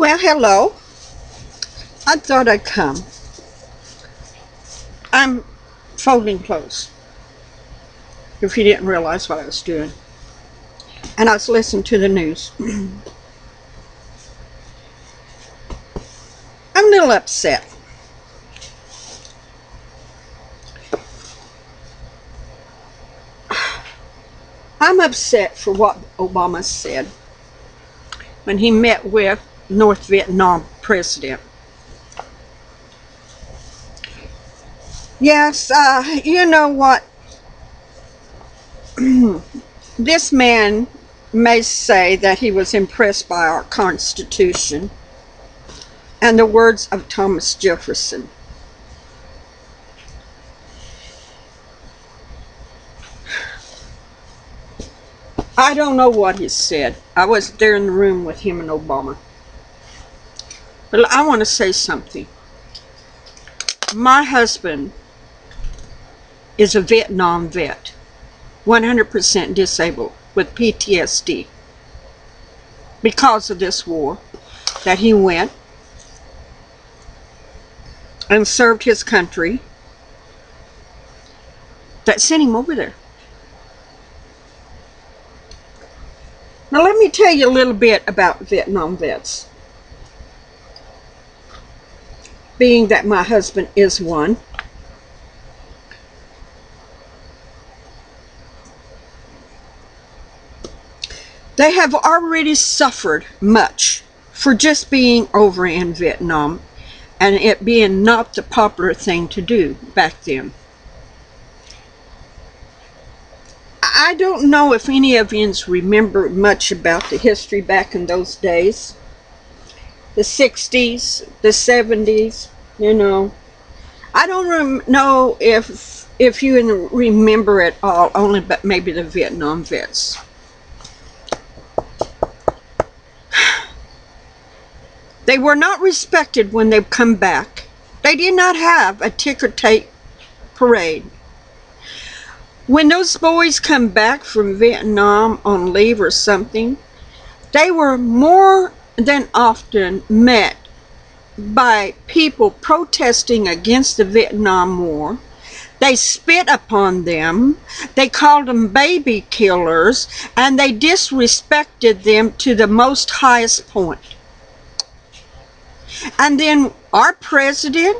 Well, hello. I thought I'd come. I'm folding clothes, if you didn't realize what I was doing. And I was listening to the news. I'm a little upset. I'm upset for what Obama said when he met with North Vietnam president. Yes, you know what? This man may say that he was impressed by our Constitution and the words of Thomas Jefferson. I don't know what he said. I wasn't there in the room with him and Obama. But I want to say something. My husband is a Vietnam vet, 100% disabled with PTSD because of this war that he went and served his country that sent him over there. Now let me tell you a little bit about Vietnam vets, being that my husband is one. They have already suffered much for just being over in Vietnam and it being not the popular thing to do back then. I don't know if any of you remember much about the history back in those days. The 60s, the 70s, you know. I don't know if you remember it all, only but maybe the Vietnam vets. They were not respected when they come back. They did not have a ticker tape parade. When those boys come back from Vietnam on leave or something, they were more than often met by people protesting against the Vietnam War. They spit upon them, they called them baby killers, and they disrespected them to the most highest point. And then our president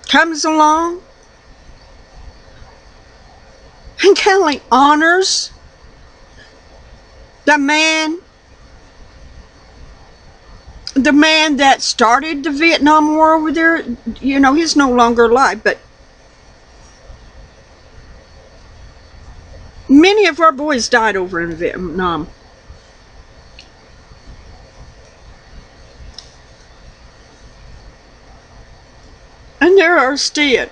comes along and kind of honors the man that started the Vietnam War over there. You know, he's no longer alive, but many of our boys died over in Vietnam. And there are still,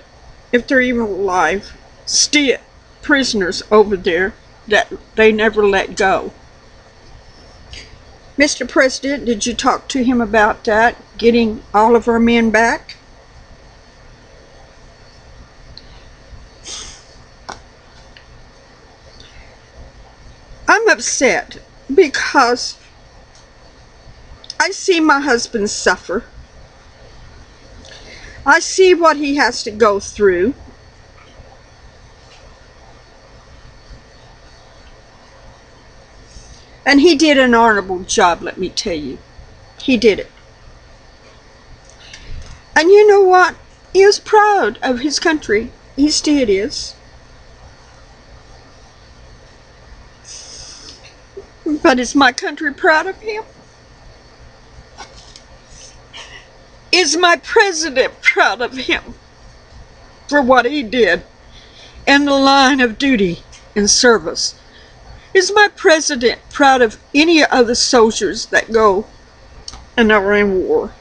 if they're even alive, still prisoners over there that they never let go. Mr. President, did you talk to him about that, getting all of our men back? I'm upset because I see my husband suffer. I see what he has to go through. And he did an honorable job, let me tell you. He did it. And you know what? He was proud of his country. He still is. But is my country proud of him? Is my president proud of him for what he did in the line of duty and service? Is my president proud of any of the soldiers that go and are in war?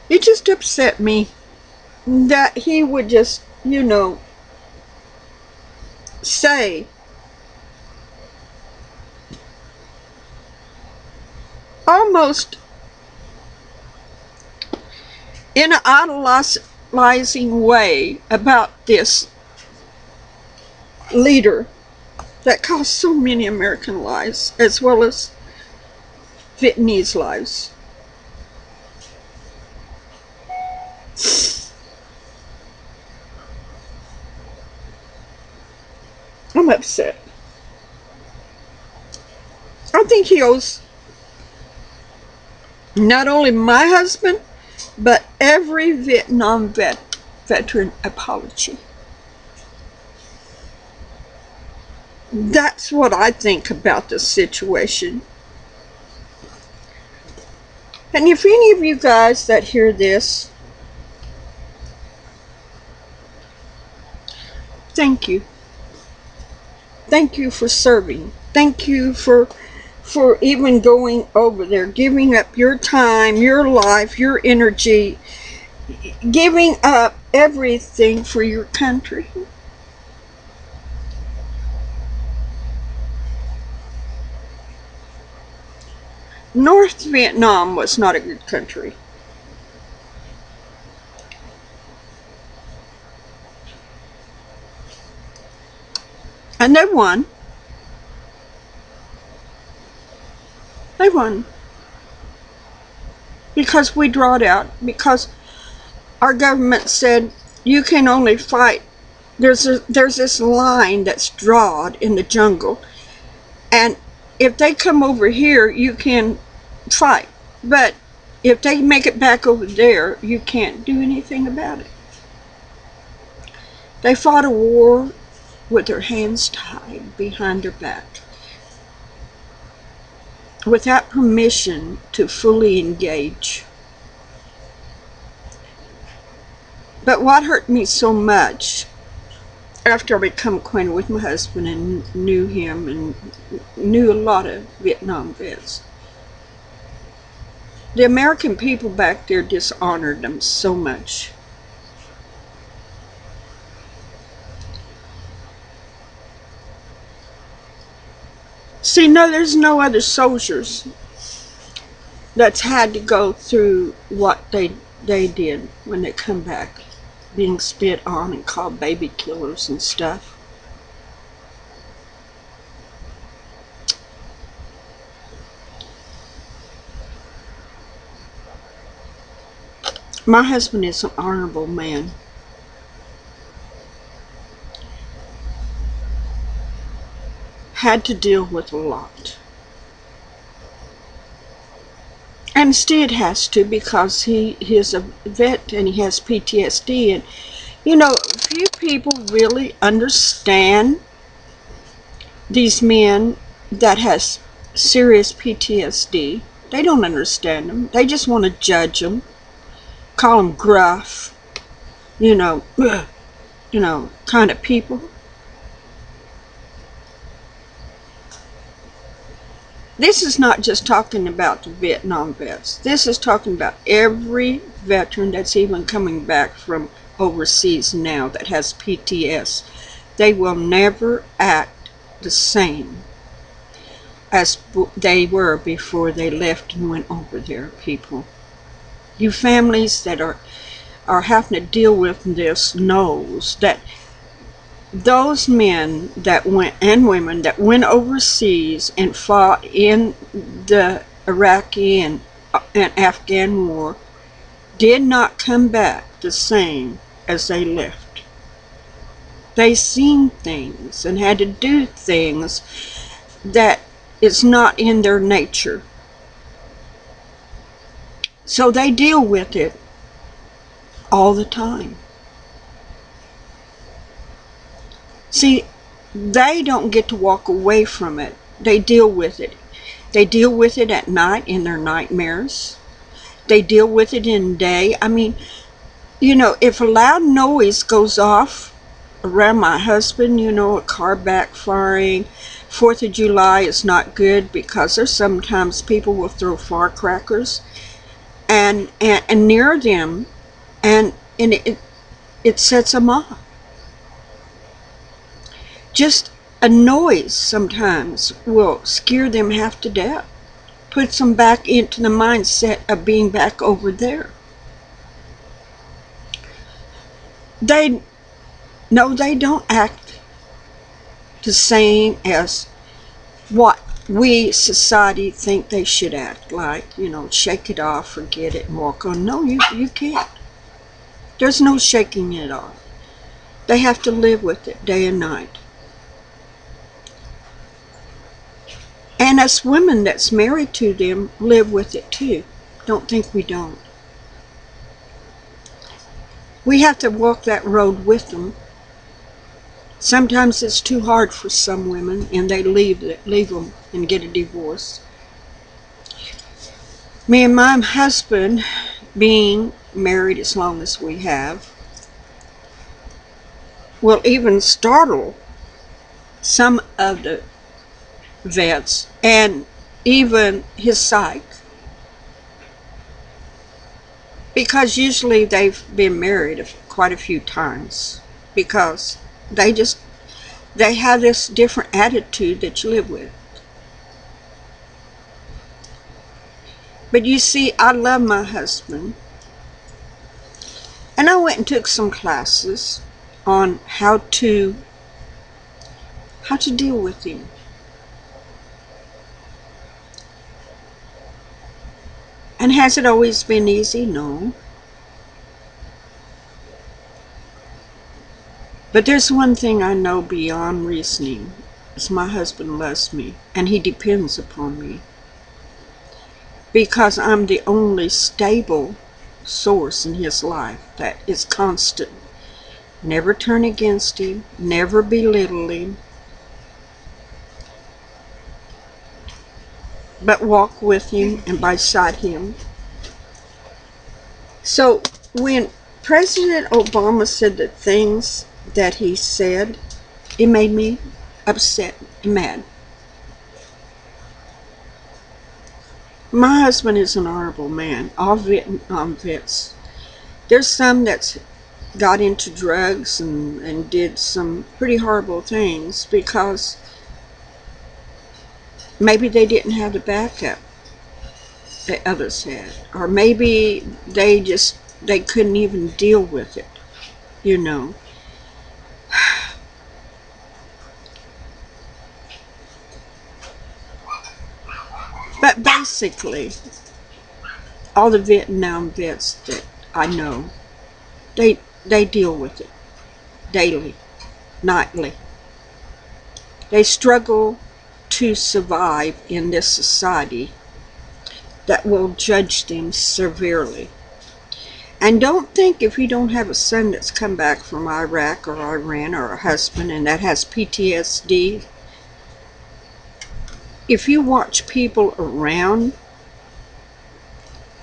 It just upset me that he would just, you know, say almost in an idolizing way about this leader that cost so many American lives as well as Vietnamese lives. I'm upset. I think he owes not only my husband, but every Vietnam veteran apology. That's what I think about the situation. And if any of you guys that hear this, thank you. Thank you for serving. Thank you for even going over there, giving up your time, your life, your energy, giving up everything for your country. North Vietnam was not a good country. And they won. They won. Because we drawed out. Because our government said you can only fight. There's this line that's drawn in the jungle. And if they come over here, you can fight. But if they make it back over there, you can't do anything about it. They fought a war with their hands tied behind their back, without permission to fully engage. But what hurt me so much, after I became acquainted with my husband and knew him and knew a lot of Vietnam vets, the American people back there dishonored them so much. See, no, there's no other soldiers that's had to go through what they did when they come back, being spit on and called baby killers and stuff. My husband is an honorable man. Had to deal with a lot. And still has to, because he is a vet and he has PTSD. And, you know, few people really understand these men that has serious PTSD. They don't understand them. They just want to judge them, call them gruff, you know, kind of people. This is not just talking about the Vietnam vets. This is talking about every veteran that's even coming back from overseas now that has PTS. They will never act the same as they were before they left and went over there, people. You families that are having to deal with this knows that those men that went, and women that went overseas and fought in the Iraqi and Afghan war did not come back the same as they left. They seen things and had to do things that is not in their nature. So they deal with it all the time. See, they don't get to walk away from it. They deal with it. They deal with it at night in their nightmares. They deal with it in day. I mean, you know, if a loud noise goes off around my husband, you know, a car backfiring, 4th of July is not good because there's sometimes people will throw firecrackers and near them, and it sets them off. Just a noise sometimes will scare them half to death, puts them back into the mindset of being back over there. They don't act the same as what we society think they should act like. Shake it off, forget it, and walk on. No, you can't. There's no shaking it off. They have to live with it day and night. And us women that's married to them live with it too. Don't think we don't. We have to walk that road with them. Sometimes it's too hard for some women, and they leave them and get a divorce. Me and my husband, being married as long as we have, will even startle some of the vets and even his psych, because usually they've been married quite a few times, because they have this different attitude that you live with. But you see, I love my husband, and I went and took some classes on how to deal with him. And has it always been easy? No. But there's one thing I know beyond reasoning, is my husband loves me, and he depends upon me, because I'm the only stable source in his life that is constant. Never turn against him, never belittle him, but walk with him and beside him. So when President Obama said the things that he said, it made me upset and mad. My husband is an honorable man. All Vietnam vets. There's some that's got into drugs and did some pretty horrible things because maybe they didn't have the backup that others had, or maybe they couldn't even deal with it, But basically, all the Vietnam vets that I know, they deal with it daily, nightly. They struggle to survive in this society that will judge them severely. And don't think if you don't have a son that's come back from Iraq or Iran, or a husband and that has PTSD, if you watch people around,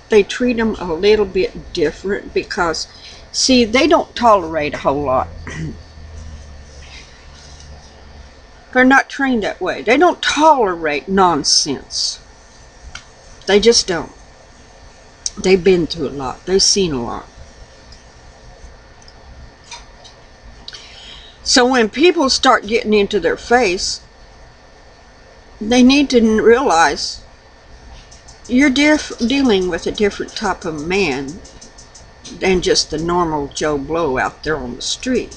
they treat them a little bit different, because, see, they don't tolerate a whole lot. They're not trained that way. They don't tolerate nonsense. They just don't. They've been through a lot. They've seen a lot. So when people start getting into their face, they need to realize you're dealing with a different type of man than just the normal Joe Blow out there on the street.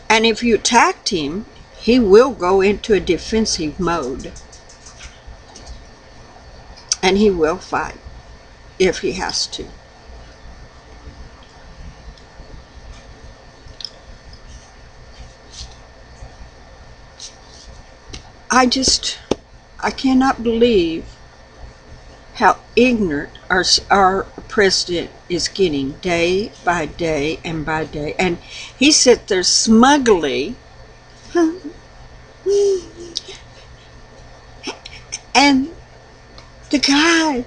And if you attacked him, he will go into a defensive mode. And he will fight if he has to. I cannot believe how ignorant our president is getting day by day and by day. And he sits there smugly and the guy,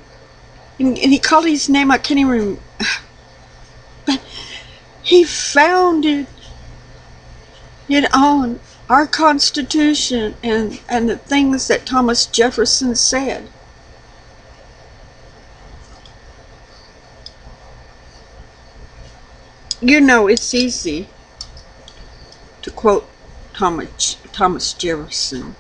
and he called his name, I can't even remember, but he founded it on our Constitution and the things that Thomas Jefferson said. It's easy to quote Thomas Jefferson.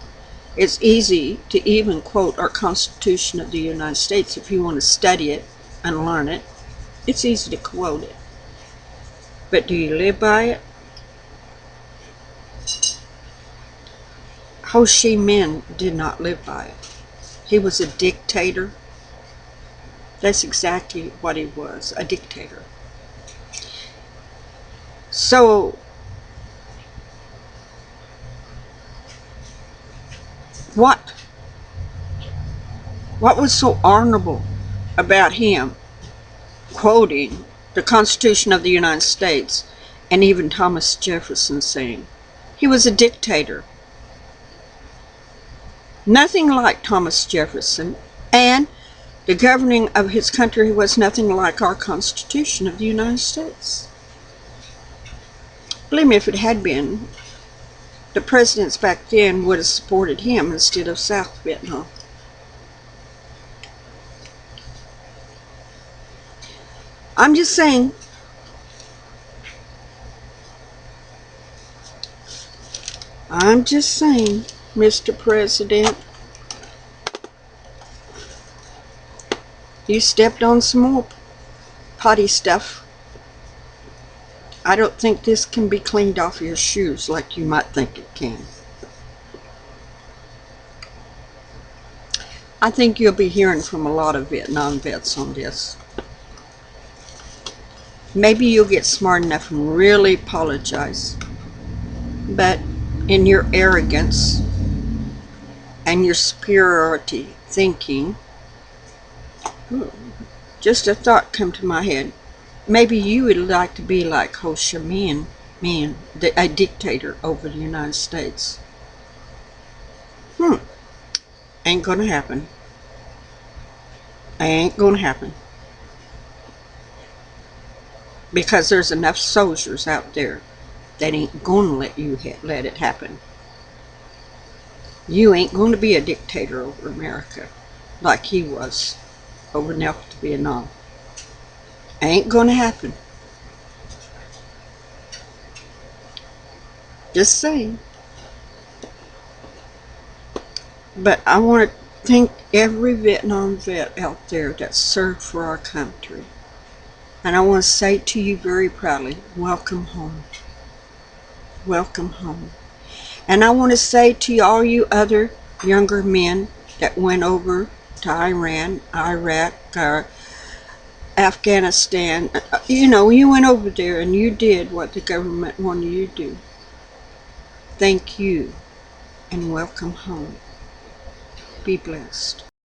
It's easy to even quote our Constitution of the United States if you want to study it and learn it. It's easy to quote it. But do you live by it? Ho Chi Minh did not live by it. He was a dictator. That's exactly what he was, a dictator. So, what was so honorable about him quoting the Constitution of the United States and even Thomas Jefferson saying he was a dictator? Nothing like Thomas Jefferson, and the governing of his country was nothing like our Constitution of the United States. Believe me, if it had been, the presidents back then would have supported him instead of South Vietnam. I'm just saying, Mr. President, you stepped on some more potty stuff. I don't think this can be cleaned off your shoes like you might think it can. I think you'll be hearing from a lot of Vietnam vets on this. Maybe you'll get smart enough and really apologize. But in your arrogance and your superiority thinking, just a thought come to my head. Maybe you would like to be like Ho Chi Minh, a dictator over the United States. Ain't gonna happen. Ain't gonna happen. Because there's enough soldiers out there that ain't gonna let it happen. You ain't gonna be a dictator over America like he was over North Vietnam. Ain't gonna happen. Just saying. But I want to thank every Vietnam vet out there that served for our country. And I want to say to you very proudly, welcome home. Welcome home. And I want to say to all you other younger men that went over to Iran, Iraq, Afghanistan, you went over there and you did what the government wanted you to do. Thank you and welcome home. Be blessed.